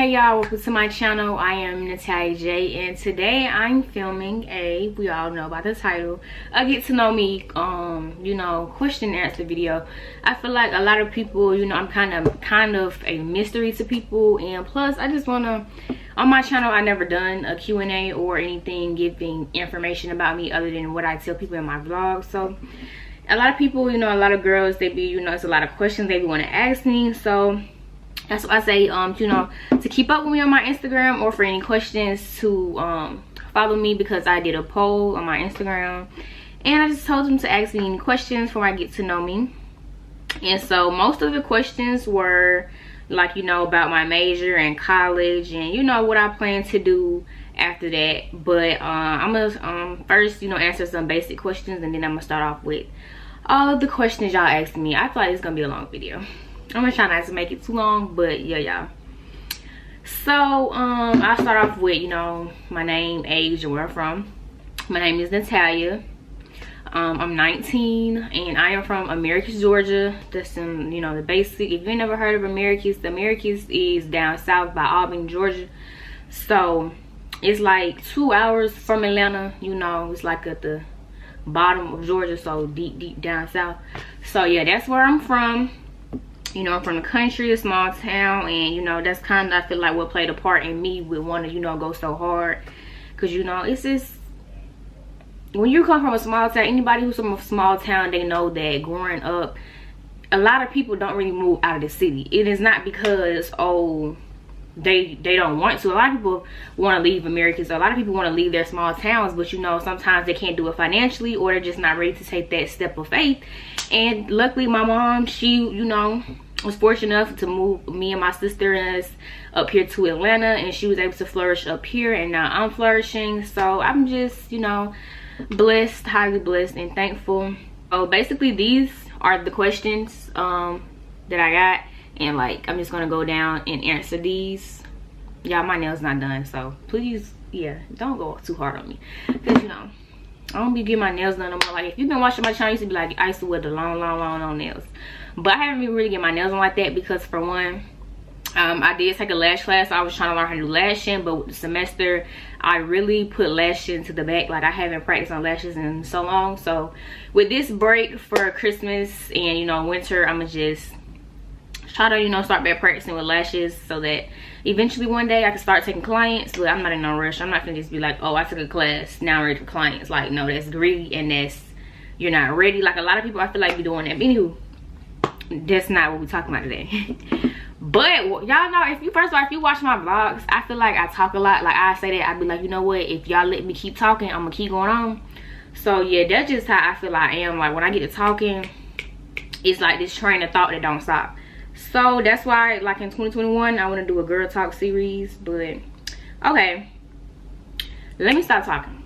Hey y'all, welcome to my channel. I am Natalia J, and today I'm filming we all know by the title, a get to know me question and answer video. I feel like a lot of people, I'm kind of a mystery to people, and plus I just wanna, on my channel I never done a Q&A or anything giving information about me other than what I tell people in my vlog. So a lot of people, a lot of girls, they be, it's a lot of questions they want to ask me. So that's why I say, to keep up with me on my Instagram, or for any questions to follow me, because I did a poll on my Instagram and I just told them to ask me any questions before I get to know me. And so most of the questions were like, about my major and college and what I plan to do after that. But I'm gonna first answer some basic questions, and then I'm gonna start off with all of the questions y'all asked me. I feel like it's gonna be a long video. I'm gonna try not to make it too long, but yeah, y'all. So I'll start off with my name, age, and where I'm from. My name is Natalia. I'm 19 and I am from Americus, Georgia. That's in the basic. If you never heard of Americus, the Americus is down south by Albany, Georgia. So it's like 2 hours from Atlanta. It's like at the bottom of Georgia, so deep down south. So yeah, that's where I'm from. I'm from the country, a small town, and that's kind of, I feel like, what played a part in me with wanting to go so hard. Because it's just, when you come from a small town, anybody who's from a small town, they know that growing up, a lot of people don't really move out of the city. It is not because they don't want to. A lot of people want to leave America, so a lot of people want to leave their small towns, but sometimes they can't do it financially, or they're just not ready to take that step of faith. And luckily my mom, she was fortunate enough to move me and my sister and us up here to Atlanta, and she was able to flourish up here, and now I'm flourishing. So I'm just blessed, highly blessed and thankful. So basically these are the questions that I got, and like I'm just gonna go down and answer these. Y'all, my nails not done, so please, yeah, don't go too hard on me, because I don't be getting my nails done no more. Like, if you've been watching my channel, I used to be like, I used to wear the long nails, but I haven't been really getting my nails done like that, because for one, I did take a lash class. So I was trying to learn how to do lashing, but with the semester I really put lashing to the back. Like, I haven't practiced on lashes in so long. So with this break for Christmas and winter, I'm gonna just try to start back practicing with lashes, so that eventually one day I can start taking clients. But I'm not in no rush. I'm not gonna just be like, oh, I took a class, now I'm ready for clients. Like, no, that's greedy, and you're not ready. Like, a lot of people, I feel like, be doing that. But anywho, that's not what we're talking about today. But y'all know, if you watch my vlogs, I feel like I talk a lot. Like, I say that, I'd be like, you know what, if y'all let me keep talking, I'm gonna keep going on. So yeah, that's just how I feel I am. Like, when I get to talking, it's like this train of thought that don't stop. So that's why, like, in 2021 I want to do a girl talk series. But okay, let me stop talking.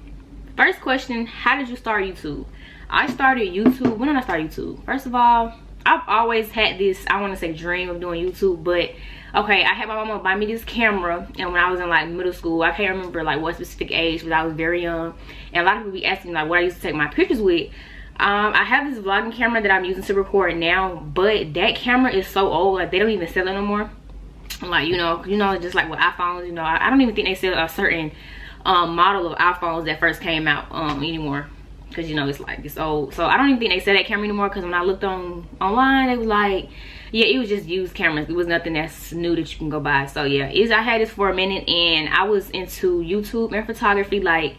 First question: how did you start YouTube? I started YouTube, when did I start YouTube? First of all, I've always had this, I want to say, dream of doing YouTube. But okay, I had my mama buy me this camera, and when I was in like middle school, I can't remember like what specific age, but I was very young, and a lot of people be asking me like what I used to take my pictures with. I have this vlogging camera that I'm using to record now, but that camera is so old, like they don't even sell it no more. Like, just like with iPhones, I don't even think they sell a certain model of iPhones that first came out anymore, because it's like, it's old. So I don't even think they sell that camera anymore, because when I looked online, they was like, yeah, it was just used cameras. It was nothing that's new that you can go buy. So yeah, I had this for a minute, and I was into YouTube and photography. Like,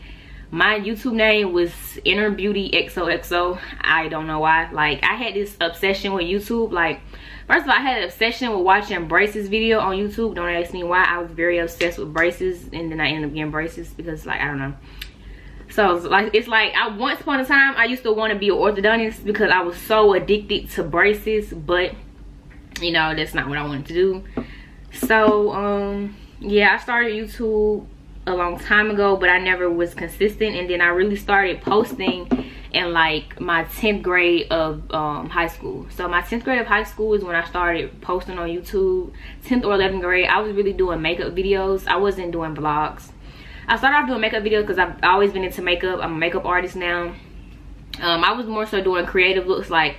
my YouTube name was Inner Beauty XOXO. I don't know why. Like, I had this obsession with YouTube. Like, first of all, I had an obsession with watching braces video on YouTube. Don't ask me why. I was very obsessed with braces, and then I ended up getting braces because, like, I don't know. So it's like once upon a time I used to want to be an orthodontist, because I was so addicted to braces, but that's not what I wanted to do. So yeah, I started YouTube a long time ago, but I never was consistent. And then I really started posting in like my 10th grade of high school. So my 10th grade of high school is when I started posting on YouTube. 10th or 11th grade, I was really doing makeup videos. I wasn't doing vlogs. I started off doing makeup videos because I've always been into makeup. I'm a makeup artist now. I was more so doing creative looks. Like,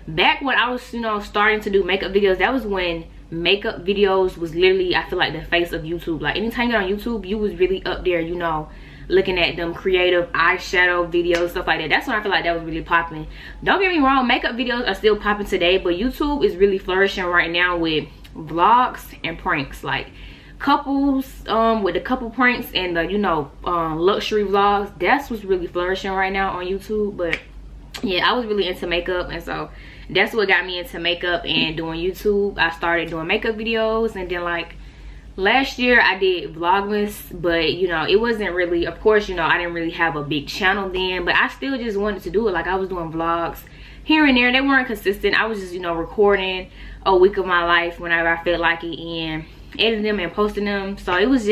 back when I was starting to do makeup videos, that was when makeup videos was literally, I feel like, the face of YouTube. Like anytime you got on YouTube, you was really up there, you know, looking at them creative eyeshadow videos, stuff like that. That's when I feel like that was really popping. Don't get me wrong, makeup videos are still popping today, but YouTube is really flourishing right now with vlogs and pranks, like couples with the couple pranks and the, you know, luxury vlogs. That's what's really flourishing right now on YouTube. But yeah, I was really into makeup, and so that's what got me into makeup and doing YouTube. I started doing makeup videos, and then like last year I did vlogmas, but you know, it wasn't really, of course, you know, I didn't really have a big channel then, but I still just wanted to do it. Like I was doing vlogs here and there. They weren't consistent. I was just, you know, recording a week of my life whenever I felt like it and editing them and posting them. So it was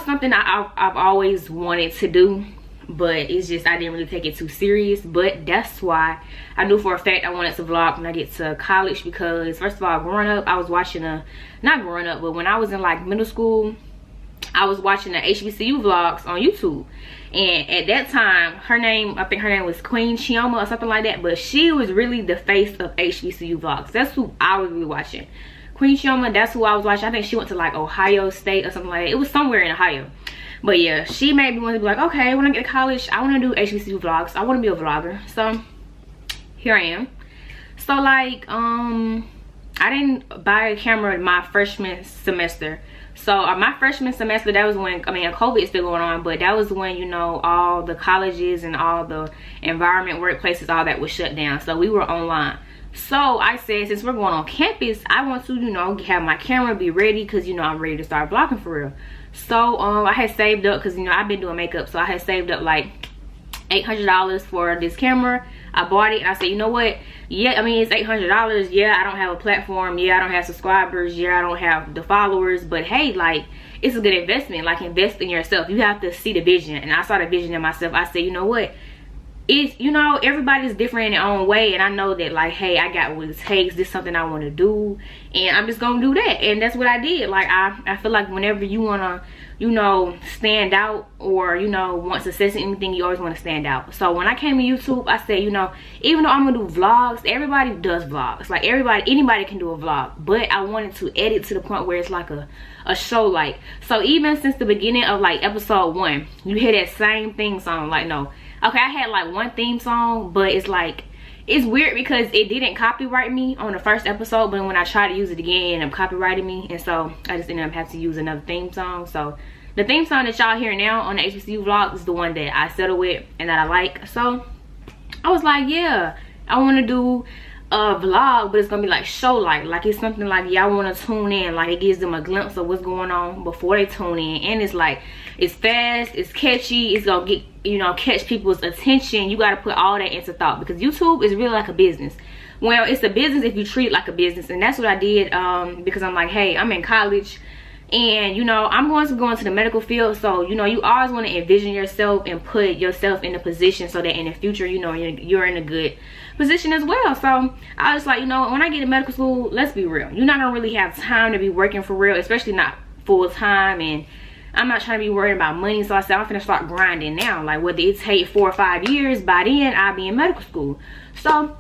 something I've always wanted to do, but it's just I didn't really take it too serious. But that's why I knew for a fact I wanted to vlog when I get to college, because first of all, growing up, I was watching not growing up, but when I was in like middle school, I was watching the HBCU vlogs on YouTube. And at that time, I think her name was Queen Chioma or something like that, but she was really the face of HBCU vlogs. That's who I was really watching. Queen Chioma, that's who I was watching. I think she went to like Ohio State or something like that. It was somewhere in Ohio. But yeah, she made me want to be like, okay, when I get to college, I want to do HBCU vlogs. I want to be a vlogger. So here I am. So like, I didn't buy a camera my freshman semester. So my freshman semester, that was when, I mean, COVID is still going on, but that was when, you know, all the colleges and all the environment workplaces, all that was shut down. So we were online. So I said, since we're going on campus, I want to, you know, have my camera be ready, because, you know, I'm ready to start vlogging for real. So I had saved up, because, you know, I've been doing makeup, so I had saved up like $800 for this camera. I bought it and I said, you know what, yeah, I mean, it's $800. Yeah, I don't have a platform. Yeah, I don't have subscribers. Yeah, I don't have the followers, but hey, like, it's a good investment. Like, invest in yourself. You have to see the vision. And I saw the vision in myself. I said, you know what, it's, you know, everybody's different in their own way, and I know that, like, hey, I got what it takes. This is something I want to do, and I'm just gonna do that. And that's what I did. Like, I feel like whenever you want to, you know, stand out, or, you know, want success in anything, you always want to stand out. So when I came to YouTube, I said, you know, even though I'm gonna do vlogs, everybody does vlogs. Like, anybody can do a vlog, but I wanted to edit to the point where it's like a show. Like, so even since the beginning of like episode 1, you hear that same theme song. Like, no, okay, I had like one theme song, but it's like, it's weird because it didn't copyright me on the first episode, but when I tried to use it again, it ended up copyrighting me, and so I just ended up having to use another theme song. So the theme song that y'all hear now on the HBCU vlog is the one that I settled with and that I like. So I was like, yeah, I want to do a vlog, but it's gonna be like show like it's something like y'all want to tune in. Like, it gives them a glimpse of what's going on before they tune in, and it's like, it's fast, it's catchy, it's gonna get, you know, catch people's attention. You got to put all that into thought, because YouTube is really like a business. Well, it's a business if you treat it like a business, and that's what I did, because I'm like, hey, I'm in college, and, you know, I'm going to go into the medical field. So, you know, you always want to envision yourself and put yourself in a position so that in the future, you know, you're in a good position as well. So I was like, you know, when I get to medical school, let's be real, you're not gonna really have time to be working for real, especially not full time, and I'm not trying to be worried about money. So I said, I'm gonna start grinding now. Like, whether it take 4 or 5 years, by then I'll be in medical school. So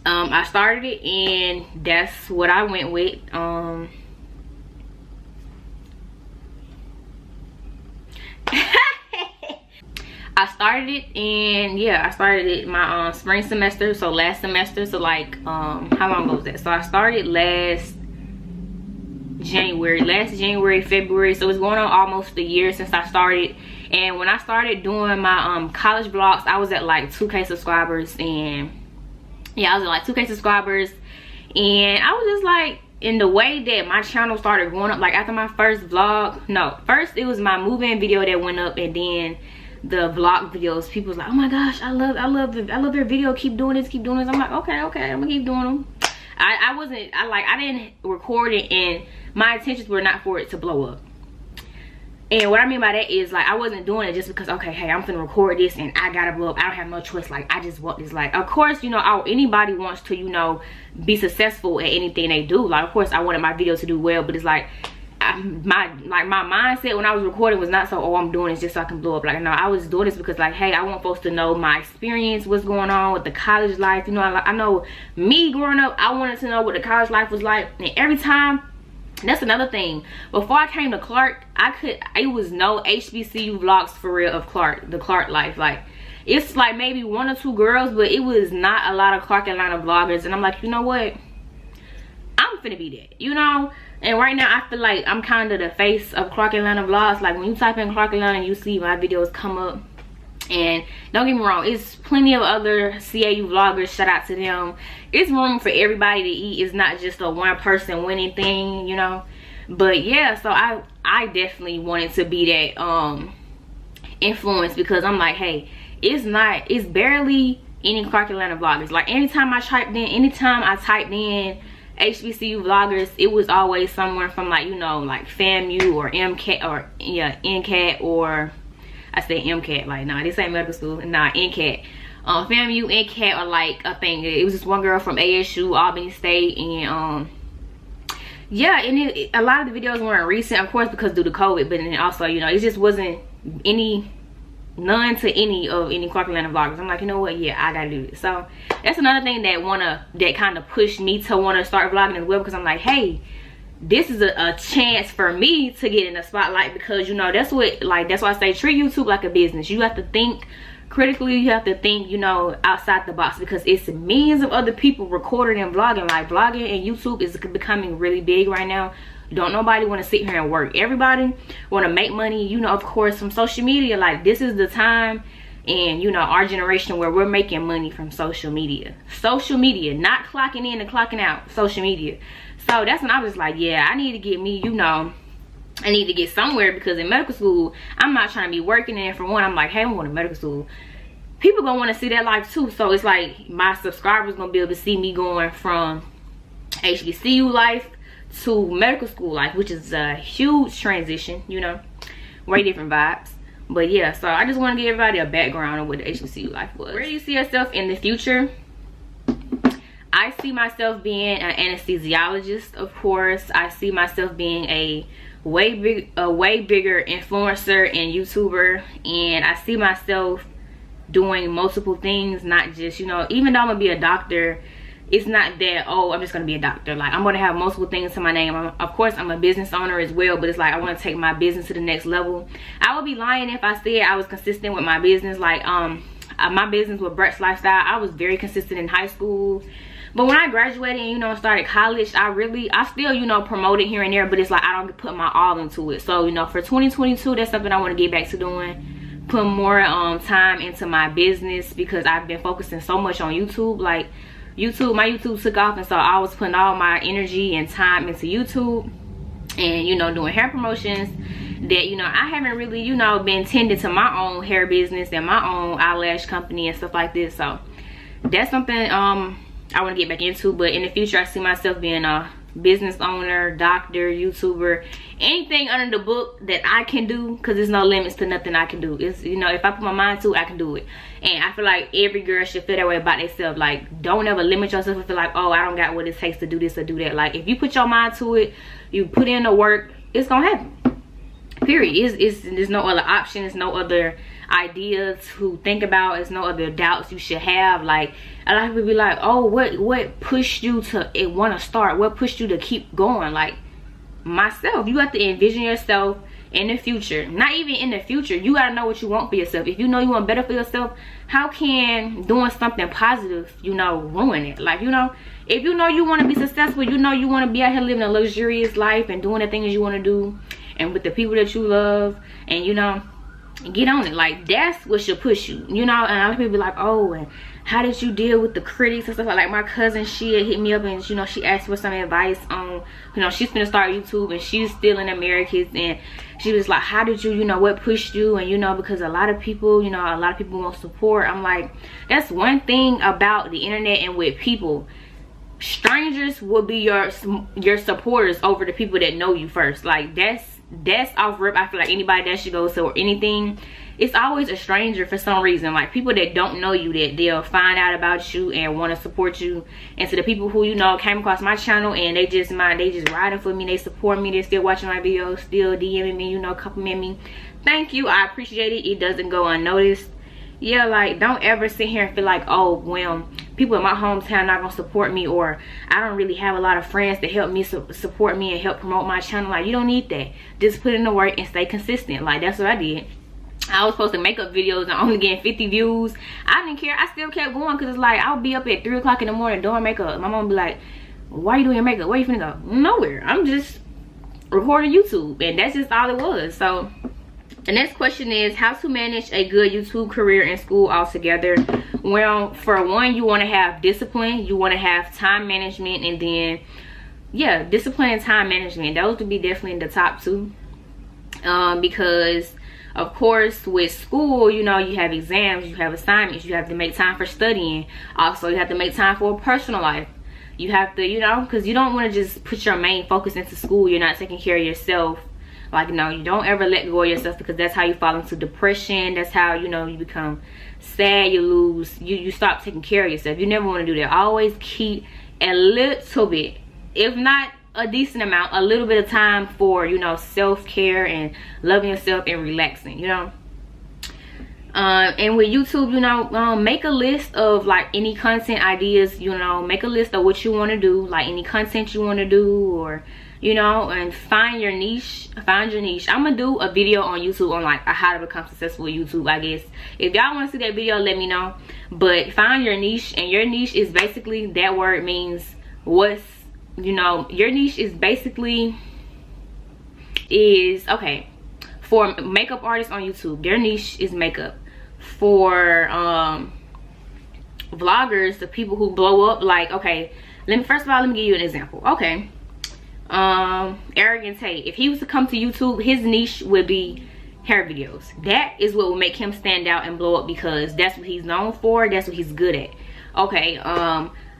I started it, and that's what I went with. I started it, and yeah, I started it my spring semester, so last semester. So like, how long ago was that? So I started last January, February. So it's going on almost a year since I started. And when I started doing my college vlogs, I was at like 2K subscribers, and yeah, I was at like 2K subscribers, and I was just like, in the way that my channel started going up, like after my first vlog, no, first it was my move-in video that went up, and then the vlog videos, people was like, oh my gosh, I love their video, keep doing this. I'm like, okay, I'm gonna keep doing them. I didn't record it, and my intentions were not for it to blow up. And what I mean by that is, like, I wasn't doing it just because, okay, hey, I'm finna record this and I gotta blow up. I don't have no choice. Like, I just want this. Like, of course, you know, anybody wants to, you know, be successful at anything they do. Like, of course, I wanted my video to do well, but it's like, my mindset when I was recording was not so, oh, I'm doing this just so I can blow up. Like, no, I was doing this because, like, hey, I want folks to know my experience, what's going on with the college life. You know, I know me growing up, I wanted to know what the college life was like. And every time, that's another thing, before I came to Clark, it was no HBCU vlogs for real of Clark, the Clark life. Like, it's like maybe 1 or 2 girls, but it was not a lot of Clark Atlanta vloggers. And I'm like, you know what, I'm finna be that, you know. And right now I feel like I'm kind of the face of Clark Atlanta vlogs. Like, when you type in Clark Atlanta, you see my videos come up. And don't get me wrong, it's plenty of other CAU vloggers, shout out to them. It's room for everybody to eat. It's not just a one person winning thing, you know. But yeah, so I definitely wanted to be that influence, because I'm like, hey, it's barely any Clark Atlanta vloggers. Like, anytime I typed in HBCU vloggers, it was always someone from, like, you know, like FAMU or MCAT, or yeah, NCAT, or I say MCAT, like, nah, this ain't medical school, nah, NCAT. FAMU, NCAT, or like, I think it was just one girl from ASU, Albany State, and yeah, and a lot of the videos weren't recent, of course, because due to COVID, but then also, you know, it just wasn't none to any Clark Atlanta vloggers. I'm like, you know what, yeah, I gotta do this. So that's another thing that kind of pushed me to want to start vlogging as well, because I'm like, hey, this is a chance for me to get in the spotlight, because, you know, that's why I say treat YouTube like a business. You have to think critically, you have to think, you know, outside the box, because it's millions of other people recording and vlogging. Like, vlogging and YouTube is becoming really big right now. Don't nobody want to sit here and work. Everybody want to make money, you know, of course, from social media. Like, this is the time, and, you know, our generation, where we're making money from social media, not clocking in and clocking out, social media. So that's when I was like, yeah, I need to get me, you know, I need to get somewhere, because in medical school, I'm not trying to be working. And for one, I'm like, hey, I'm going to medical school, people gonna want to see that life too. So it's like my subscribers gonna be able to see me going from HBCU life to medical school life, which is a huge transition, you know, way different vibes. But yeah, so I just want to give everybody a background of what the HBCU life was. Where do you see yourself in the future? I see myself being an anesthesiologist, of course. I see myself being a way bigger influencer and YouTuber, and I see myself doing multiple things, not just, you know, even though I'm gonna be a doctor, it's not that, oh, I'm just gonna be a doctor. Like, I'm gonna have multiple things to my name. Of course, I'm a business owner as well, but it's like I want to take my business to the next level. I would be lying if I said I was consistent with my business. Like, my business with Brett's Lifestyle, I was very consistent in high school. But when I graduated and, you know, started college, I still, you know, promoted here and there, but it's like I don't put my all into it. So, you know, for 2022, that's something I want to get back to doing. Put more time into my business, because I've been focusing so much on YouTube. Like, my YouTube took off, and so I was putting all my energy and time into YouTube, and, you know, doing hair promotions that, you know, I haven't really, you know, been tending to my own hair business and my own eyelash company and stuff like this. So that's something I want to get back into. But in the future, I see myself being a business owner, doctor, YouTuber, anything under the book that I can do, because there's no limits to nothing I can do. It's, you know, if I put my mind to it, I can do it. And I feel like every girl should feel that way about themselves. Like, don't ever limit yourself and feel like, oh, I don't got what it takes to do this or do that. Like, if you put your mind to it, you put in the work, it's gonna happen, period. There's no other option. There's no other idea to think about. There's no other doubts you should have. Like, a lot of people be like, oh, what pushed you to want to start? What pushed you to keep going? Like, myself, you have to envision yourself in the future. Not even in the future, you gotta know what you want for yourself. If you know you want better for yourself, how can doing something positive, you know, ruin it? Like, you know, if you know you want to be successful, you know you want to be out here living a luxurious life and doing the things you want to do, and with the people that you love, and, you know, get on it. Like, that's what should push you, you know. And a lot of people be like, oh, and how did you deal with the critics and stuff? Like my cousin, she had hit me up, and, you know, she asked for some advice on, you know, she's gonna start YouTube, and she's still in Americas, and she was like, how did you, you know, what pushed you? And, you know, because a lot of people, you know, a lot of people want support. I'm like, that's one thing about the internet and with people. Strangers will be your supporters over the people that know you first. Like, that's off rip. I feel like anybody that should go to or anything, it's always a stranger for some reason. Like people that don't know you, that they'll find out about you and want to support you. And to the people who, you know, came across my channel and they just riding for me, they support me, they're still watching my videos, still DMing me, you know, complimenting me. Thank you, I appreciate it. It doesn't go unnoticed. Yeah, like don't ever sit here and feel like, oh well, people in my hometown not gonna support me, or I don't really have a lot of friends to help me support me and help promote my channel. Like you don't need that. Just put in the work and stay consistent. Like that's what I did. I was supposed to make up videos and only getting 50 views. I didn't care. I still kept going because it's like I'll be up at 3 o'clock in the morning doing makeup. My mom be like, why are you doing your makeup? Where you finna go? Nowhere. I'm just recording YouTube, and that's just all it was. So the next question is how to manage a good YouTube career and school altogether. Well, for one, you want to have discipline, you want to have time management, and then yeah, discipline and time management. Those would be definitely the top two. Because of course with school, you know, you have exams, you have assignments, you have to make time for studying. Also, you have to make time for a personal life. You have to, you know, because you don't want to just put your main focus into school. You're not taking care of yourself. Like, no, you don't ever let go of yourself, because that's how you fall into depression. That's how, you know, you become sad, you stop taking care of yourself. You never want to do that. Always keep a little bit, if not a decent amount, a little bit of time for, you know, self-care and loving yourself and relaxing, you know. And with YouTube, you know, make a list of like any content ideas, you know, make a list of what you want to do, like any content you want to do, or you know, and find your niche. I'm gonna do a video on YouTube on like how to become successful with YouTube, I guess. If y'all want to see that video, let me know. But find your niche, and your niche is basically, that word means what's, you know, your niche is basically okay, for makeup artists on YouTube, their niche is makeup. For vloggers, the people who blow up, like, okay, first of all, let me give you an example. Okay, Arrogant Tate, if he was to come to YouTube, his niche would be hair videos. That is what will make him stand out and blow up, because that's what he's known for, that's what he's good at. Okay,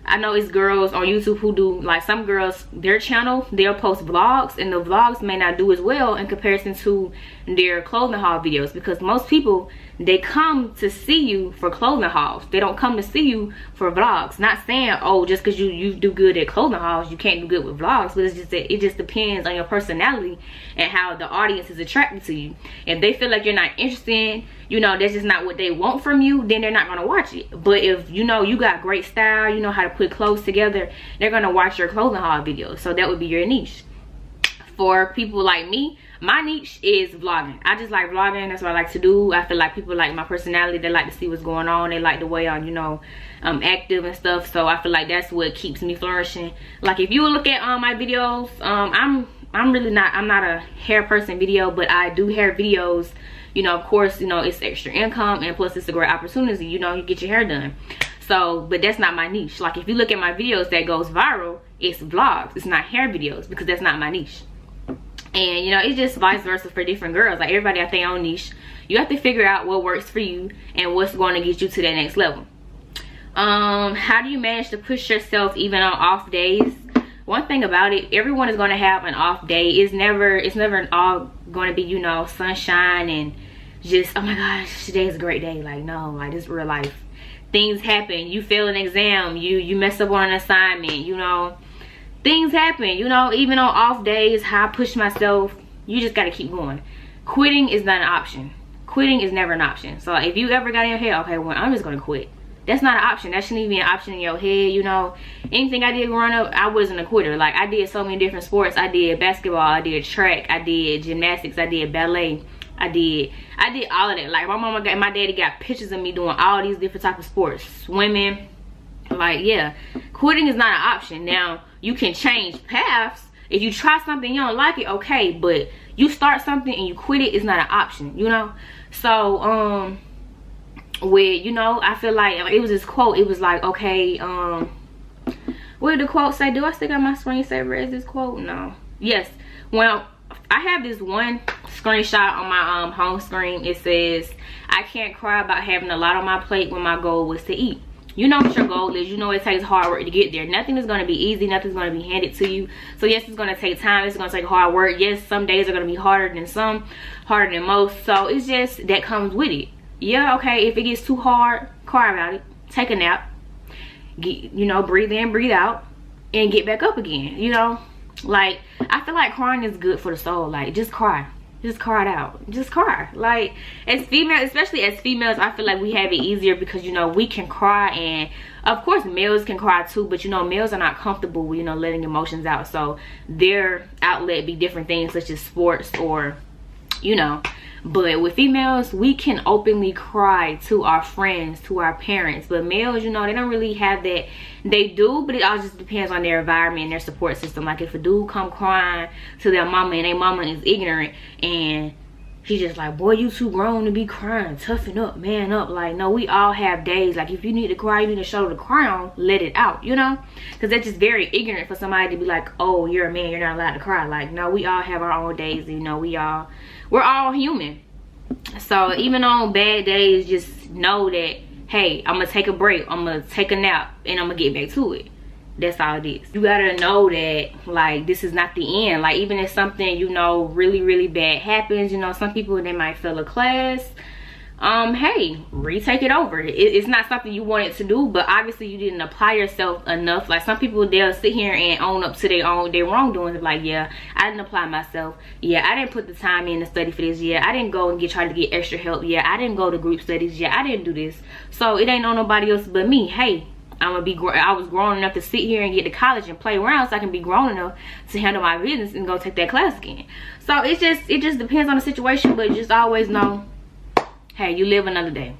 I know it's girls on YouTube who do, like some girls, their channel, they'll post vlogs, and the vlogs may not do as well in comparison to their clothing haul videos, because most people, they come to see you for clothing hauls. They don't come to see you for vlogs. Not saying, oh, just because you do good at clothing hauls, you can't do good with vlogs, but it's just that it just depends on your personality and how the audience is attracted to you. If they feel like you're not interested, you know, that's just not what they want from you, then they're not going to watch it. But if, you know, you got great style, you know how to put clothes together, they're going to watch your clothing haul videos. So that would be your niche. For people like me, my niche is vlogging. I just like vlogging. That's what I like to do. I feel like people like my personality. They like to see what's going on. They like the way I'm, you know, active and stuff. So I feel like that's what keeps me flourishing. Like if you look at my videos, I'm not a hair person video, but I do hair videos. You know, of course, you know, it's extra income, and plus it's a great opportunity. You know, you get your hair done. So, but that's not my niche. Like if you look at my videos that goes viral, it's vlogs. It's not hair videos, because that's not my niche. And you know, it's just vice versa for different girls. Like everybody has their own niche. You have to figure out what works for you and what's going to get you to that next level. How do you manage to push yourself even on off days? One thing about it, everyone is going to have an off day. It's never all going to be, you know, sunshine and just, oh my gosh, today is a great day. Like, no, like this is real life. Things happen. You fail an exam, you mess up on an assignment, you know. Things happen, you know. Even on off days, how I push myself, you just got to keep going. Quitting is not an option. Quitting is never an option. So if you ever got in your head, okay, well, I'm just going to quit. That's not an option. That shouldn't even be an option in your head, you know. Anything I did growing up, I wasn't a quitter. Like, I did so many different sports. I did basketball, I did track, I did gymnastics, I did ballet. I did all of that. Like, my daddy got pictures of me doing all these different types of sports. Swimming. Like, yeah. Quitting is not an option. Now, you can change paths. If you try something you don't like it, okay, but you start something and you quit it, it's not an option, you know. So with, you know, I feel like it was this quote. It was like, okay, what did the quote say? Do I still got my screensaver as this quote? No. Yes. Well, I have this one screenshot on my home screen. It says, I can't cry about having a lot on my plate when my goal was to eat. You know what your goal is. You know it takes hard work to get there. Nothing is going to be easy. Nothing's going to be handed to you. So yes, it's going to take time. It's going to take hard work. Yes, some days are going to be harder than some, harder than most. So it's just that comes with it. Yeah, okay, if it gets too hard, cry about it. Take a nap. Get, you know, breathe in, breathe out, and get back up again. You know, like, I feel like crying is good for the soul. Like, just cry. Just cry it out. Just cry. Like, as females, especially as females, I feel like we have it easier because, you know, we can cry, and of course males can cry too, but you know, males are not comfortable with, you know, letting emotions out. So their outlet be different things such as sports or, you know. But with females, we can openly cry to our friends, to our parents. But males, you know, they don't really have that. They do, but it all just depends on their environment and their support system. Like, if a dude come crying to their mama and their mama is ignorant and she's just like, boy, you too grown to be crying, toughen up, man up. Like, no, we all have days. Like, if you need to cry, you need to show the cry on, let it out, you know? Because that's just very ignorant for somebody to be like, oh, you're a man, you're not allowed to cry. Like, no, we all have our own days, you know, we're all human. So even on bad days, just know that, hey, I'm gonna take a break, I'm gonna take a nap, and I'm gonna get back to it. That's all it is. You gotta know that, like, this is not the end. Like, even if something, you know, really, really bad happens, you know, some people, they might fail a class. Hey, retake it over. It's not something you wanted to do, but obviously you didn't apply yourself enough. Like, some people, they'll sit here and own up to their wrongdoings. Like, yeah, I didn't apply myself. Yeah, I didn't put the time in to study for this. Yeah, I didn't go and try to get extra help. Yeah, I didn't go to group studies. Yeah, I didn't do this. So it ain't on nobody else but me. Hey, I was grown enough to sit here and get to college and play around, so I can be grown enough to handle my business and go take that class again. So it just depends on the situation, but just always know, hey, you live another day.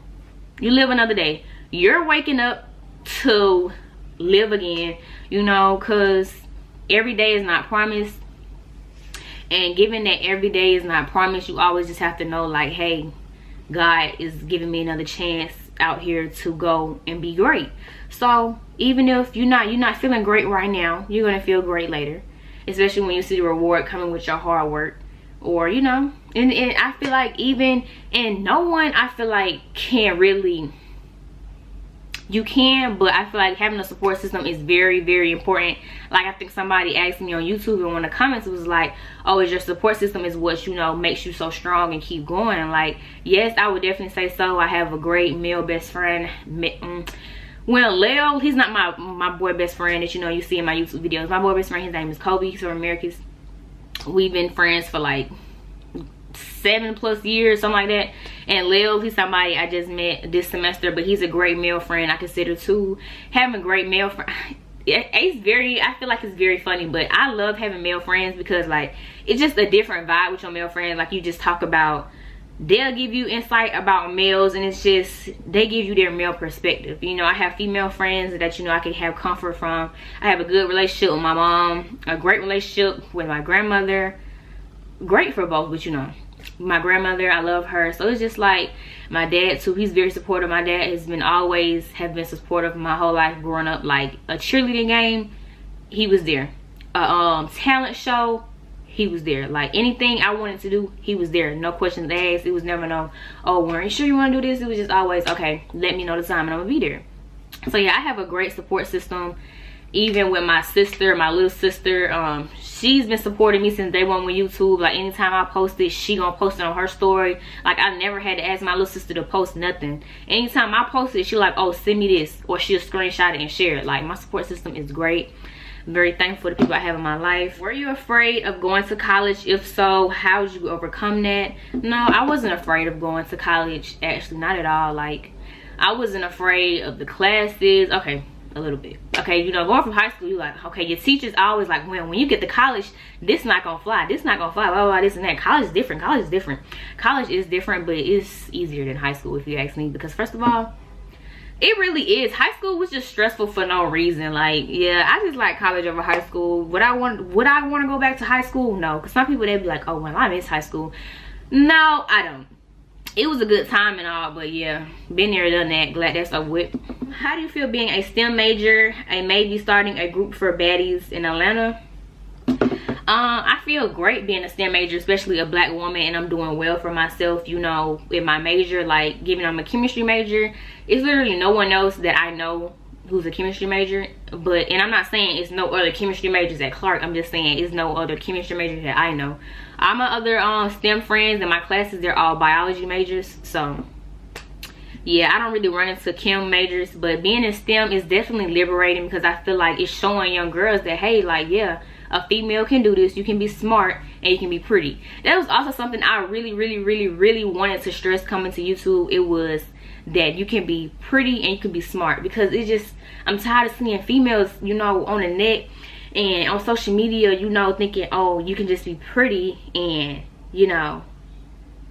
You live another day. You're waking up to live again, you know, because every day is not promised. And given that every day is not promised, you always just have to know, like, hey, God is giving me another chance out here to go and be great. So even if you're not feeling great right now, you're going to feel great later. Especially when you see the reward coming with your hard work. Or, you know, and I feel like no one, I feel like, can really, you can, but I feel like having a support system is very, very important. Like, I think somebody asked me on YouTube, and one of the comments was like, oh, is your support system is what, you know, makes you so strong and keep going? And like, yes, I would definitely say so. I have a great male best friend. Well, Leo, he's not my boy best friend that, you know, you see in my YouTube videos. My boy best friend, his name is Kobe. He's from Americas. We've been friends for like 7+ years, something like that. And Lil, he's somebody I just met this semester, but he's a great male friend. I consider too, having a great male friend. I feel like it's very funny, but I love having male friends because, like, it's just a different vibe with your male friends. Like, you just talk about, they'll give you insight about males, and it's just, they give you their male perspective. You know, I have female friends that, you know, I can have comfort from. I have a good relationship with my mom, a great relationship with my grandmother. Great for both, but you know, my grandmother, I love her. So it's just like my dad too, he's very supportive. My dad has been always supportive my whole life growing up. Like, a cheerleading game, he was there. A talent show, he was there. Like, anything I wanted to do, he was there. No questions asked. It was never no, oh, weren't you sure you want to do this? It was just always, okay, let me know the time and I'm gonna be there. So yeah, I have a great support system. Even with my sister, my little sister, she's been supporting me since day one with YouTube. Like, anytime I post it, she gonna post it on her story. Like, I never had to ask my little sister to post nothing. Anytime I post it, she like, oh, send me this, or she'll screenshot it and share it. Like, my support system is great. I'm very thankful for the people I have in my life. Were you afraid of going to college? If so, how did you overcome that? No, I wasn't afraid of going to college. Actually, not at all. Like, I wasn't afraid of the classes. Okay, a little bit. Okay, you know, going from high school, you like, okay, your teacher's always like, when you get to college, this not gonna fly, this not gonna fly, blah, blah, this and that. College is different. College is different. College is different, but it's easier than high school, if you ask me, because first of all, it really is. High school was just stressful for no reason. Like, yeah, I just like college over high school. Would I want to go back to high school? No, because some people, they'd be like, oh, well, I miss high school. No, I don't. It was a good time and all, but yeah, been there, done that. Glad that's over with. How do you feel being a STEM major and maybe starting a group for baddies in Atlanta? I feel great being a STEM major, especially a black woman, and I'm doing well for myself, you know, in my major. Like, given I'm a chemistry major, it's literally no one else that I know who's a chemistry major. But, and I'm not saying it's no other chemistry majors at Clark, I'm just saying it's no other chemistry majors that I know. All my other STEM friends in my classes, they're all biology majors. So yeah, I don't really run into chem majors, but being in STEM is definitely liberating, because I feel like it's showing young girls that, hey, like, yeah, a female can do this. You can be smart and you can be pretty. That was also something I really wanted to stress coming to YouTube. It was that you can be pretty and you can be smart, because it's just, I'm tired of seeing females, you know, on the net and on social media, you know, thinking, oh, you can just be pretty and, you know,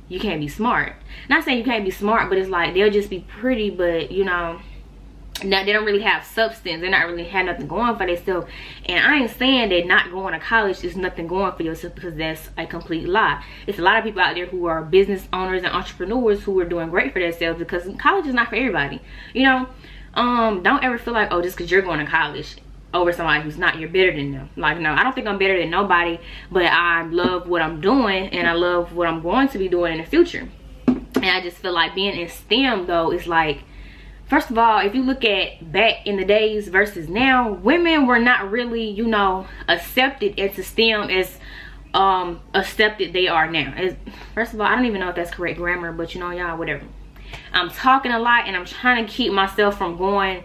you can't be smart. Not saying you can't be smart, but it's like they'll just be pretty, but, you know, now they don't really have substance. They're not really have nothing going for themselves. And I ain't saying that not going to college is nothing going for yourself, because that's a complete lie. It's a lot of people out there who are business owners and entrepreneurs who are doing great for themselves, because college is not for everybody, you know. Don't ever feel like, oh, just because you're going to college over somebody who's not, you're better than them. Like, no, I don't think I'm better than nobody, but I love what I'm doing and I love what I'm going to be doing in the future. And I just feel like being in STEM, though, is like, first of all, if you look at back in the days versus now, women were not really, you know, accepted into STEM as accepted they are now. First of all, I don't even know if that's correct grammar, but you know, y'all, whatever. I'm talking a lot and I'm trying to keep myself from going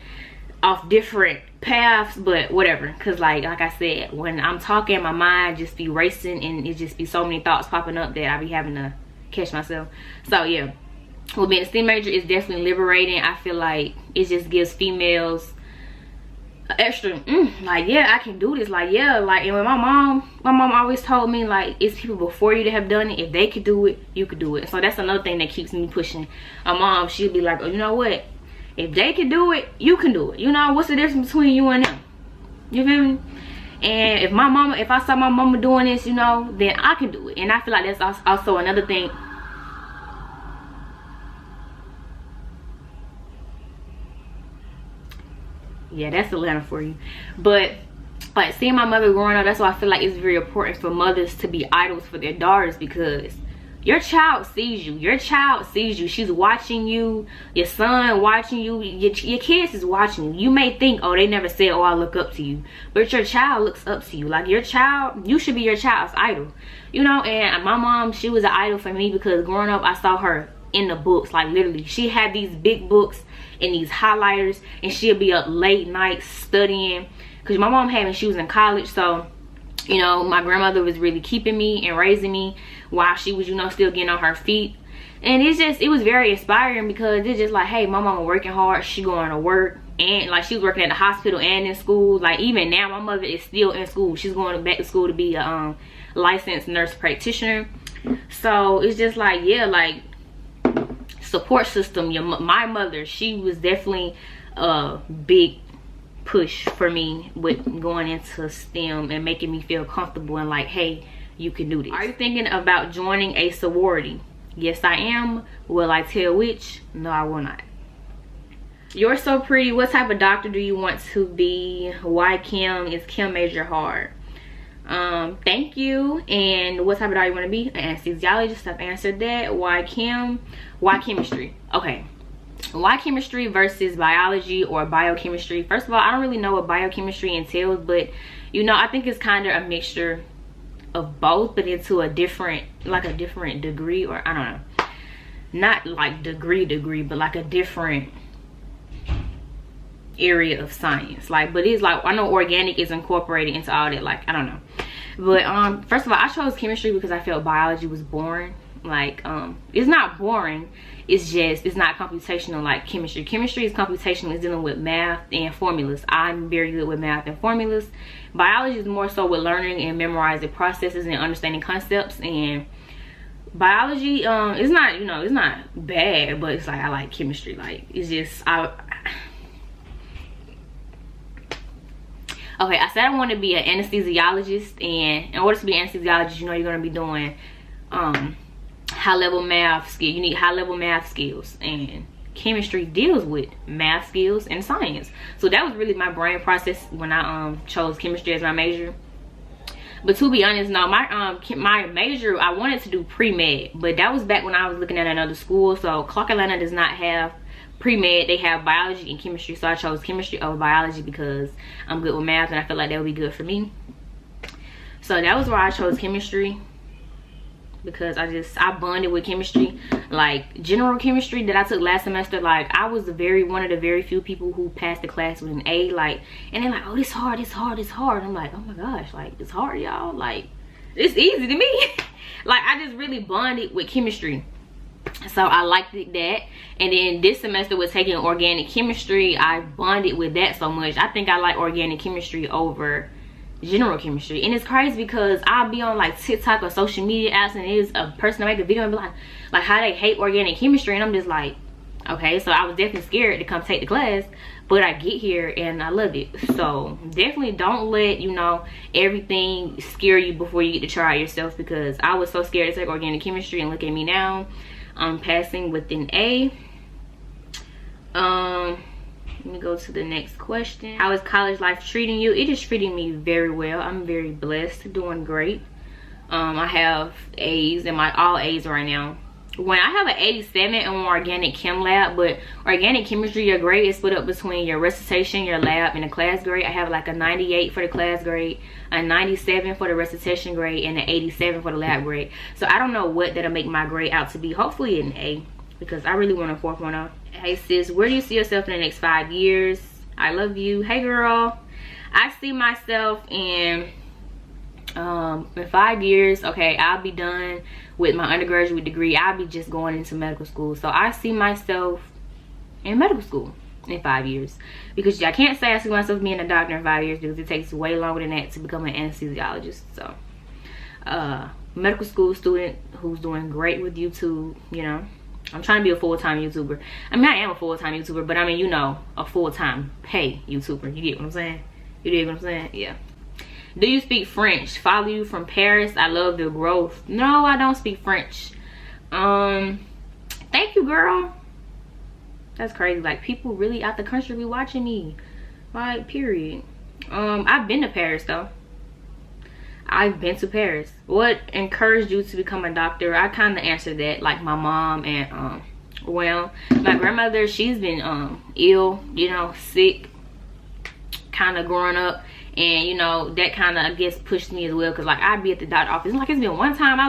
off different paths, but whatever, because like I said, when I'm talking, my mind just be racing and it just be so many thoughts popping up that I be having to catch myself. So yeah, well, being a STEM major is definitely liberating. I feel like it just gives females extra like, yeah, I can do this. Like, yeah, like, and when my mom always told me, like, it's people before you that have done it. If they could do it, you could do it. So that's another thing that keeps me pushing. My mom, she'll be like, oh, you know what, if they can do it, you can do it. You know, what's the difference between you and them? You feel me? And if I saw my mama doing this, you know, then I can do it. And I feel like that's also another thing. Yeah, that's Atlanta for you. But like, seeing my mother growing up, that's why I feel like it's very important for mothers to be idols for their daughters, because your child sees you. Your child sees you. She's watching you. Your son watching you. Your kids is watching you. You may think, oh, they never said, oh, I look up to you. But your child looks up to you. Like, your child, you should be your child's idol. You know, and my mom, she was an idol for me, because growing up, I saw her in the books. Like, literally, she had these big books and these highlighters, and she'll be up late nights studying, because my mom had me, she was in college. So, you know, my grandmother was really keeping me and raising me while she was, you know, still getting on her feet. And it was very inspiring, because it's just like, hey, my mama working hard, she going to work, and like, she was working at the hospital and in school. Like, even now, my mother is still in school. She's going back to school to be a licensed nurse practitioner. So it's just like, yeah, like, support system. My mother, she was definitely a big push for me with going into STEM and making me feel comfortable and like, hey, you can do this. Are you thinking about joining a sorority? Yes, I am. Will I tell which? No, I will not. You're so pretty. What type of doctor do you want to be? Why chem? Is chem major hard? Thank you. And what type of doctor you want to be? An anesthesiologist. I've answered that. Why chem? Why chemistry? Okay, why chemistry versus biology or biochemistry? First of all, I don't really know what biochemistry entails, but you know, I think it's kind of a mixture of both, but into a different degree, or I don't know, not like degree, but like a different area of science. Like, but it's like, I know organic is incorporated into all that. Like, I don't know, but first of all, I chose chemistry because I felt biology was boring. Like, it's not boring, it's just, it's not computational like chemistry. Chemistry is computational, it's dealing with math and formulas. I'm very good with math and formulas. Biology is more so with learning and memorizing processes and understanding concepts. And biology, it's not, you know, it's not bad, but it's like, I like chemistry. Like, it's just, okay, I said I want to be an anesthesiologist, and in order to be an anesthesiologist, you know, you're going to be doing high-level math skills. You need high-level math skills, and chemistry deals with math skills and science. So that was really my brain process when I chose chemistry as my major. But to be honest, no, my major, I wanted to do pre-med, but that was back when I was looking at another school. So Clark Atlanta does not have pre-med. They have biology and chemistry, so I chose chemistry over biology because I'm good with math and I feel like that would be good for me. So that was why I chose chemistry, because I bonded with chemistry. Like general chemistry that I took last semester, like I was one of the very few people who passed the class with an A. Like, and they're like, oh, this hard, it's hard, it's hard. I'm like, oh my gosh, like it's hard, y'all. Like it's easy to me. Like I just really bonded with chemistry, so I liked that. And then this semester with taking organic chemistry, I bonded with that so much. I think I like organic chemistry over general chemistry. And it's crazy because I'll be on like TikTok or social media apps, and there's a person that make a video and be like how they hate organic chemistry, and I'm just like, okay. So I was definitely scared to come take the class, but I get here and I love it. So definitely don't let, you know, everything scare you before you get to try it yourself, because I was so scared to take organic chemistry, and look at me now. I'm passing with an A. Let me go to the next question. How is college life treating you? It is treating me very well. I'm very blessed, doing great. I have A's in my all A's right now. When I have an 87 in organic chem lab, but organic chemistry, your grade is split up between your recitation, your lab, and the class grade. I have like a 98 for the class grade, a 97 for the recitation grade, and an 87 for the lab grade. So I don't know what that'll make my grade out to be. Hopefully an A, because I really want a 4.0. Hey sis, where do you see yourself in the next 5 years? I love you. Hey girl, I see myself in 5 years, okay, I'll be done with my undergraduate degree. I'll be just going into medical school. So I see myself in medical school in 5 years, because I can't say I see myself being a doctor in 5 years, because it takes way longer than that to become an anesthesiologist. So medical school student who's doing great with YouTube, you know. I'm trying to be a full-time YouTuber. I mean, I am a full-time YouTuber, but I mean, you know, a full-time pay YouTuber. You get what I'm saying? You get what I'm saying? Yeah. Do you speak French? Follow you from Paris. I love the growth. No, I don't speak French. Thank you, girl. That's crazy. Like, people really out the country be watching me. Like, period. I've been to Paris, though. I've been to Paris. What encouraged you to become a doctor? I kind of answered that, like my mom and well, my grandmother, she's been ill, you know, sick, kind of growing up, and you know that kind of, I guess, pushed me as well, because like I'd be at the doctor office. Like, it's been one time I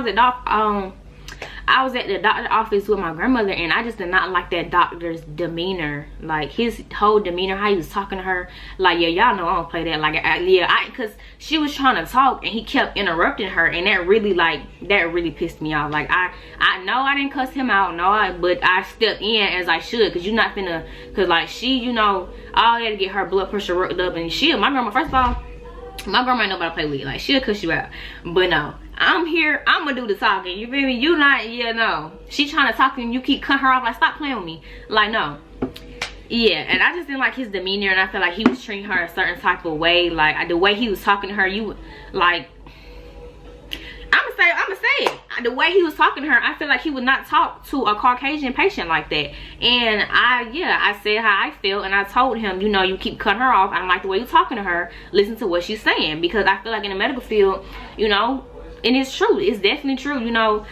was at the doctor office with my grandmother, and I just did not like that doctor's demeanor. Like his whole demeanor, how he was talking to her. Like, yeah, y'all know I don't play that. Like, because she was trying to talk and he kept interrupting her, and that really pissed me off. Like, I know I didn't cuss him out, but I stepped in as I should, because you're not finna, because like she, you know, all had to get her blood pressure worked up, and my grandma, first of all, my grandma ain't nobody to play with. Like, she'll cuss you out, but no. I'm here, I'm gonna do the talking, you feel me? You not, yeah, no. She trying to talk and you keep cutting her off, like, stop playing with me. Like, no. Yeah, and I just didn't like his demeanor, and I felt like he was treating her a certain type of way. Like, the way he was talking to her, you, like, I'ma say it. The way he was talking to her, I feel like he would not talk to a Caucasian patient like that. And I said how I felt, and I told him, you know, you keep cutting her off. I don't like the way you're talking to her. Listen to what she's saying, because I feel like in the medical field, you know, and it's true, it's definitely true, you know,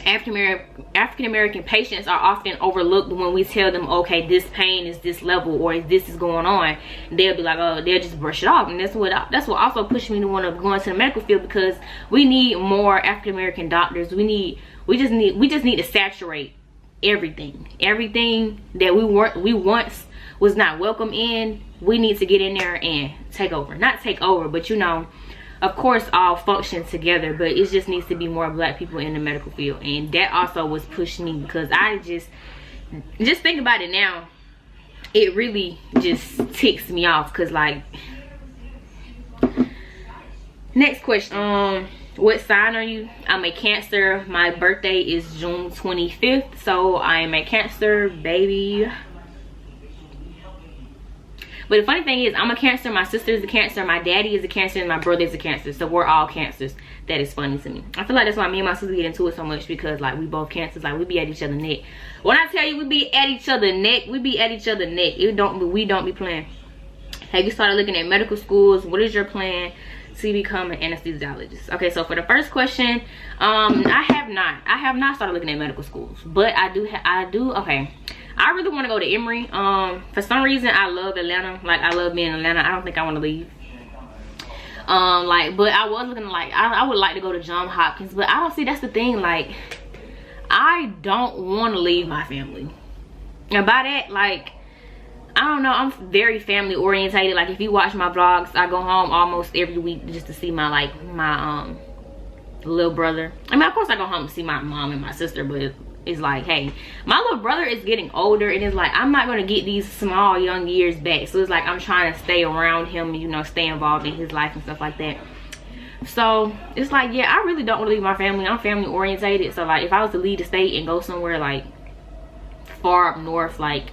African American patients are often overlooked when we tell them, okay, this pain is this level, or this is going on. They'll be like, oh, they'll just brush it off. And that's what also pushed me to want to go into the medical field, because we need more African American doctors. We just need to saturate everything that we once was not welcome in. We need to get in there and take over, not take over, but you know, of course, all function together, but it just needs to be more black people in the medical field. And that also was pushing me, because I just think about it now, it really just ticks me off. Because like, next question, what sign are you? I'm a Cancer. My birthday is June 25th, so I am a Cancer, baby. But the funny thing is, I'm a Cancer, my sister is a Cancer, my daddy is a Cancer, and my brother is a Cancer. So we're all Cancers. That is funny to me. I feel like that's why me and my sister get into it so much, because like we both Cancers. Like, we be at each other's neck. When I tell you we be at each other's neck, we be at each other's neck. We don't be playing. Have you started looking at medical schools? What is your plan? to become an anesthesiologist? Okay, so for the first question, I have not started looking at medical schools, but I really want to go to Emory. For some reason I love Atlanta. Like, I love being in Atlanta. I don't think I want to leave. But I was looking, like, I would like to go to Johns Hopkins, but I don't see, that's the thing, like, I don't want to leave my family. And by that, like, I don't know, I'm very family orientated. Like, if you watch my vlogs, I go home almost every week just to see my little brother. I mean, of course I go home to see my mom and my sister, but it's like, hey, my little brother is getting older, and it's like, I'm not gonna get these small young years back. So it's like, I'm trying to stay around him, you know, stay involved in his life and stuff like that. So it's like, yeah, I really don't want to leave my family. I'm family orientated. So like, if I was to leave the state and go somewhere like far up north, like,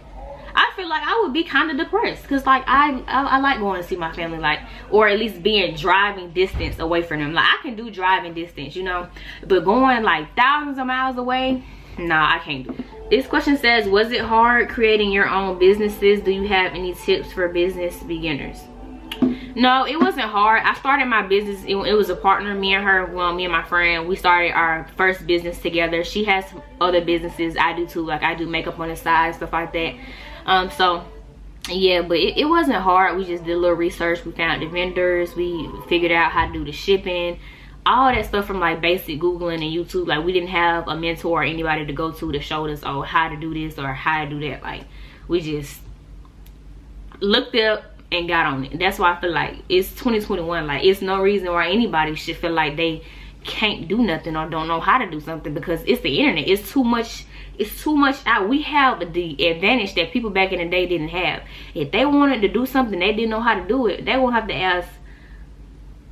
I feel like I would be kind of depressed, because like I like going to see my family, like, or at least being driving distance away from them. Like, I can do driving distance, you know, but going like thousands of miles away, nah, I can't do it. This question says, was it hard creating your own businesses? Do you have any tips for business beginners? No, it wasn't hard. I started my business, it was a partner, me and her, well, me and my friend, we started our first business together. She has other businesses, I do too, like I do makeup on the side, stuff like that. So yeah, but it wasn't hard. We just did a little research, we found the vendors, we figured out how to do the shipping, all that stuff from like basic Googling and YouTube. Like, we didn't have a mentor or anybody to go to show us, oh, how to do this or how to do that. Like, we just looked up and got on it. That's why I feel like it's 2021. Like, it's no reason why anybody should feel like they can't do nothing or don't know how to do something, because it's the internet. It's too much out. We have the advantage that people back in the day didn't have. If they wanted to do something, they didn't know how to do it, they won't have to ask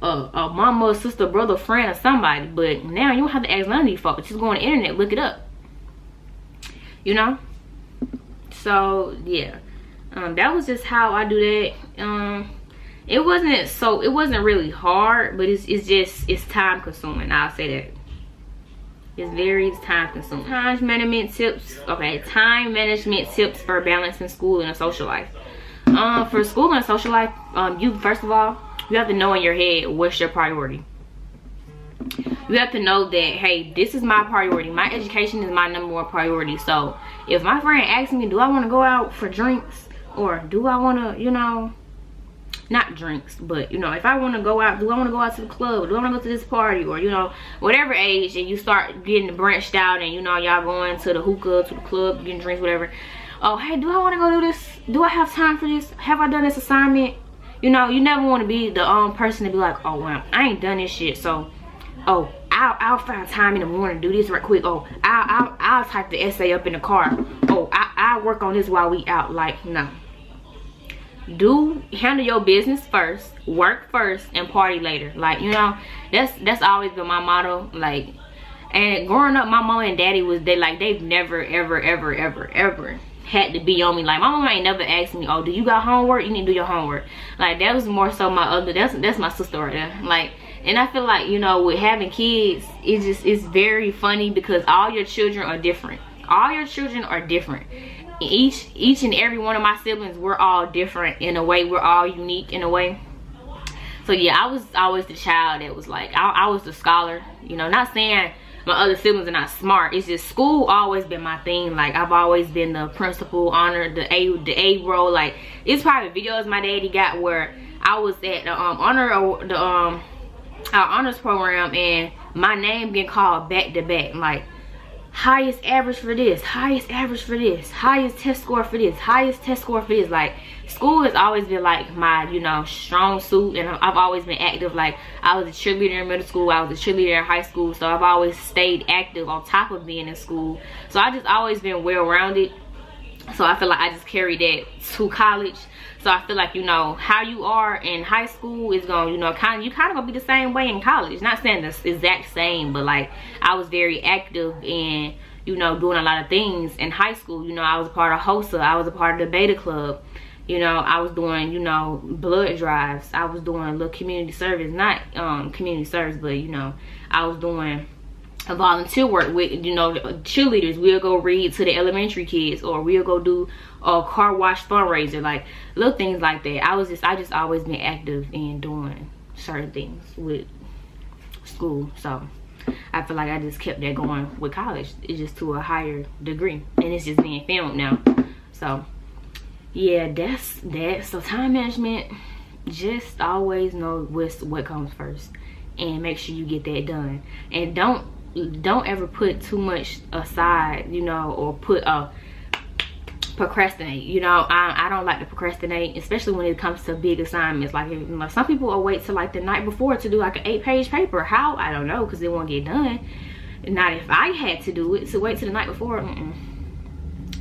a mama, sister, brother, friend, or somebody. But now you don't have to ask none of these folks. Just go on the internet, look it up, you know. So yeah, that was just how I do that. It wasn't really hard, but it's time consuming. I'll say that. It's very time consuming. Time management tips. Okay, time management tips for balancing school and a social life. For school and social life, first of all, you have to know in your head what's your priority. You have to know that, hey, this is my priority. My education is my #1 priority. So if my friend asks me, do I want to go out for drinks, or do I want to, you know, not drinks, but, you know, if I want to go out, do I want to go out to the club, do I want to go to this party, or, you know, whatever age, and you start getting branched out, and, you know, y'all going to the hookah, to the club, getting drinks, whatever. Oh, hey, do I want to go do this? Do I have time for this? Have I done this assignment? You know, you never want to be the person to be like, oh, well, I ain't done this shit, so, oh, I'll find time in the morning to do this right quick. Oh, I'll type the essay up in the car. Oh, I'll work on this while we out. Like, no. Handle your business first, work first, and party later. Like, you know, that's always been my motto. Like, and growing up, my mom and daddy they've never ever had to be on me. Like, my mom ain't never asked me, oh, do you got homework? You need to do your homework. Like, that was more so that's my sister right there. Like, and I feel like, you know, with having kids, it's very funny, because all your children are different. All your children are different. Each and every one of my siblings, we're all different in a way. We're all unique in a way. So yeah, I was always the child that was like, I was the scholar. You know, not saying my other siblings are not smart. It's just school always been my thing. Like, I've always been the principal, honor, the A role. Like, it's probably videos my daddy got where I was at the our honors program, and my name getting called back to back. Like, highest average for this, highest average for this, highest test score for this, highest test score for this. Like, school has always been like my, you know, strong suit, and I've always been active. Like, I was a cheerleader in middle school, I was a cheerleader in high school, so I've always stayed active on top of being in school. So I just always been well-rounded. So I feel like I just carried that to college. So I feel like, you know, how you are in high school is gonna, you know, kind of gonna be the same way in college. Not saying the exact same, but like, I was very active and, you know, doing a lot of things in high school. You know, I was a part of HOSA, I was a part of the Beta Club. You know, I was doing, you know, blood drives. I was doing a little community service, not community service, but, you know, I was doing a volunteer work with, you know, cheerleaders. We'll go read to the elementary kids, or we'll go do a car wash fundraiser, like little things like that. I just always been active and doing certain things with school. So I feel like I just kept that going with college. It's just to a higher degree, and it's just being filmed now. So yeah, that's that. So time management, just always know what comes first, and make sure you get that done. And don't ever put too much aside, you know, or put procrastinate. You know, I don't like to procrastinate, especially when it comes to big assignments. Like, you know, some people will wait till like the night before to do like an 8-page paper. How? I don't know, because it won't get done. Not if I had to do it. So wait till the night before.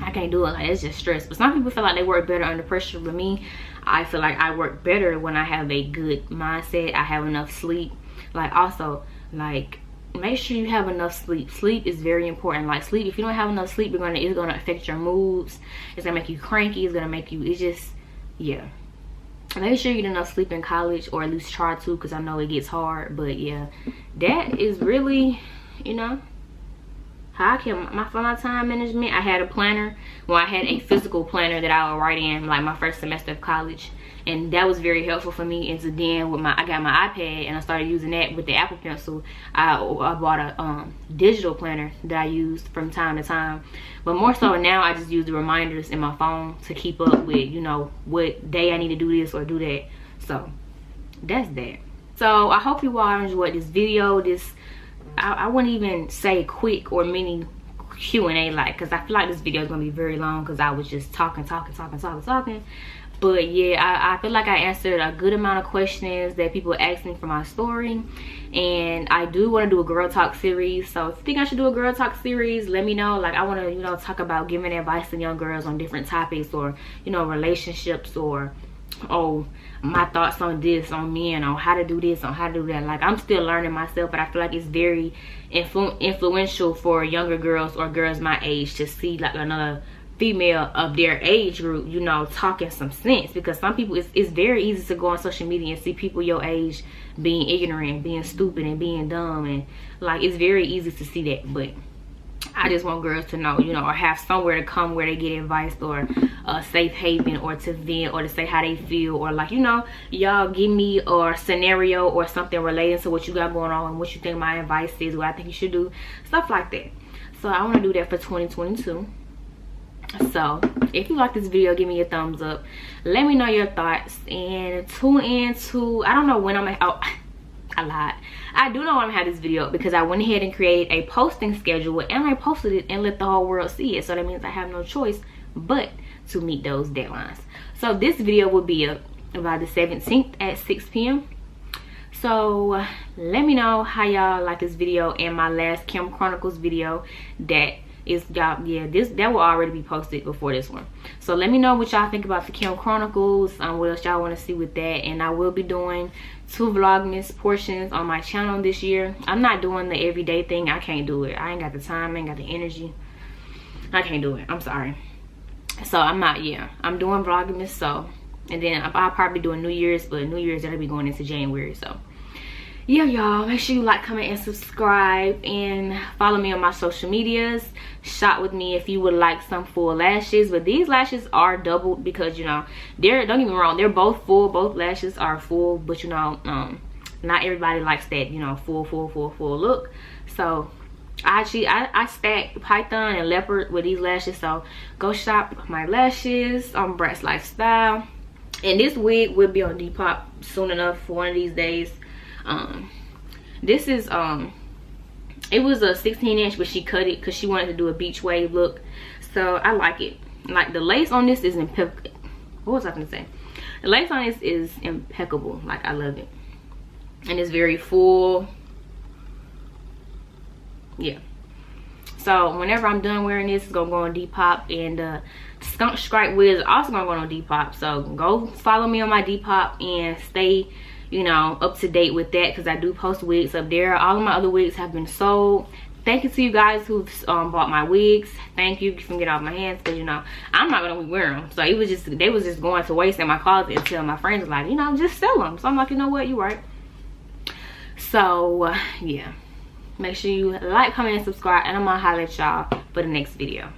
I can't do it. Like, it's just stress. But some people feel like they work better under pressure. But me, I feel like I work better when I have a good mindset. I have enough sleep. Like, also, like, make sure you have enough sleep. Sleep is very important. Like, sleep, if you don't have enough sleep, it's gonna affect your moods. It's gonna make you cranky. It's gonna make you, it's just, yeah. Make sure you get enough sleep in college, or at least try to, because I know it gets hard. But yeah, that is really, you know, how I kept my time management. I had a planner. Well, I had a physical planner that I would write in like my first semester of college, and that was very helpful for me. And so then with I got my iPad, and I started using that with the Apple Pencil. I bought a digital planner that I used from time to time, but more so now I just use the reminders in my phone to keep up with, you know, what day I need to do this or do that. So that's that. So I hope you all enjoyed this video. I wouldn't even say quick or mini Q&A, like, because I feel like this video is going to be very long, because I was just talking. But yeah, I feel like I answered a good amount of questions that people asked me for my story. And I do want to do a girl talk series. So if you think I should do a girl talk series, let me know. Like, I want to, you know, talk about giving advice to young girls on different topics, or, you know, relationships, or, oh, my thoughts on this, on men, on how to do this, on how to do that. Like, I'm still learning myself, but I feel like it's very influential for younger girls or girls my age to see like another female of their age group, you know, talking some sense. Because some people, it's very easy to go on social media and see people your age being ignorant, being stupid, and being dumb, and like, it's very easy to see that. But I just want girls to know, you know, or have somewhere to come where they get advice, or a safe haven, or to vent, or to say how they feel, or like, you know, y'all give me a scenario or something related to what you got going on and what you think my advice is, what I think you should do, stuff like that. So I want to do that for 2022. So if you like this video, give me a thumbs up, let me know your thoughts, and tune in to, I don't know when I'm gonna, oh, I lied. I do know when I'm gonna have this video up, because I went ahead and created a posting schedule, and I posted it and let the whole world see it. So that means I have no choice but to meet those deadlines. So this video will be up about the 17th at 6 p.m. So let me know how y'all like this video, and my last Kim Chronicles video that is, y'all, yeah, that will already be posted before this one. So let me know what y'all think about the Kim Chronicles, what else y'all want to see with that. And I will be doing 2 vlogmas portions on my channel this year. I'm not doing the everyday thing. I can't do it. I ain't got the time, I ain't got the energy. I can't do it, I'm sorry. So I'm not, yeah, I'm doing vlogmas. So, and then I'll probably be doing New Year's, but New Year's that'll be going into January. So yeah, y'all, make sure you like, comment, and subscribe, and follow me on my social medias. Shop with me if you would like some full lashes, but these lashes are doubled, because, you know, don't get me wrong, they're both full, both lashes are full, but, you know, not everybody likes that, you know, full look. So I stack python and leopard with these lashes. So go shop my lashes on Brat's Lifestyle. And this wig will be on Depop soon enough for one of these days. This is it was a 16-inch, but she cut it because she wanted to do a beach wave look. So I like it. Like, the lace on this is impeccable. What was I gonna say? The lace on this is impeccable. Like, I love it, and it's very full. Yeah. So whenever I'm done wearing this, it's gonna go on Depop, and skunk stripe wig is also gonna go on Depop. So go follow me on my Depop and stay, you know, up to date with that, because I do post wigs up there. All of my other wigs have been sold. Thank you to you guys who've bought my wigs. Thank you for getting off my hands, because, you know, I'm not gonna wear them. So it was just, they was just going to waste in my closet until my friends were like, you know, just sell them. So I'm like, you know what, you're right. So yeah, make sure you like, comment, and subscribe, and I'm gonna holler at y'all for the next video.